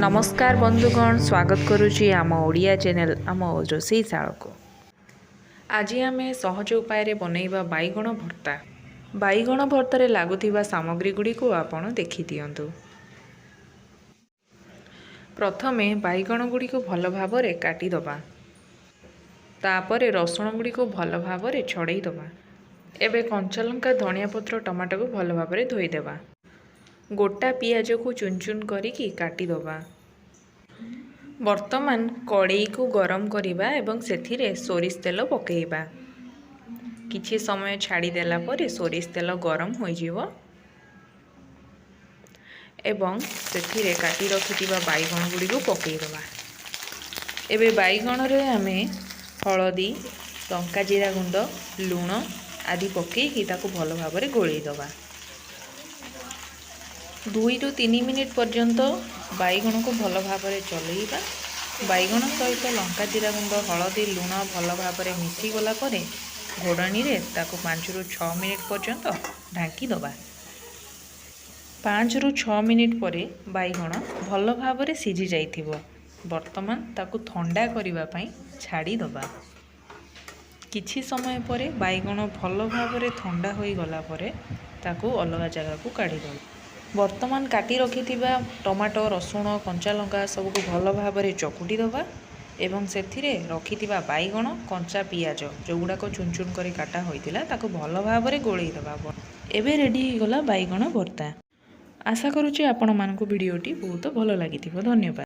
नमस्कार बंधुगण, स्वागत करुच्ची आम ओडिया चैनल आम रोसई शाला को। आज आम सहज उपाय बनैबा बैगण भर्ता। बैगण भर्तार लगुवा सामग्री गुड़ी को आपण देखि दियंतु। प्रथमे बैगण गुड़ी को भल भाव काटिदबा, तापर रसुण गुड़ी को भल भाव छड़ेदबा। एबे कंचा लंका, धनिया पत्र, टमाटो को भल भाव धोईदेबा। गोटा पियाज को चुन चुन करिकी काटिदबा। वर्तमान कड़ई को गरम करिबा एवं सेथिरे सोरिष तेल पकेइबा। किछि समय छाड़ी देला परे सोरिष तेल गरम होई जिवो एवं सेथिरे काटी रखिथिबा बैगण गुडी को पकेइबा। एबे बैगण रे आमे हळदी, लंका जीरा गुंड, लूण आदि पकेइकी ताको भल भाबरे गोळेइ दबा। 2 ରୁ 3 मिनिट पर्यंत बैगण को भल भाबरे चलैबा। बैगण सहित लंका जीरा गुंड, हळदी, लूण भल भाबरे मिसी गला परे घोड़नी रे ताको 5 ରୁ 6 मिनिट पर्यंत ढांकी दबा। 5 ରୁ 6 मिनिट परे बैगण भल भाबरे सिझी जाइथिबो। वर्तमान ताको ठंडा करिबा पई छाड़ी दबा। किछि समय परे बैगण भल भाबरे ठंडा होई गला परे ताको अलगा जगह को काढी दबा। वर्तमान काटी रखिथिबा टमाटो, रसुण, कंचा लंका सबको भल भाबरे चकुटी दबा एवं सेथिरे रखिथिबा बैगण, कंचा पियाज जो गुड़ाक चुन चुन करी काटा होइतिला ताको भल भाबरे गोळेइ दबा। एबे रेडी हो गला बैगण भर्ता। आशा करूची आपण मानकु वीडियोटी बहुत भल लागिथिबो। धन्यवाद।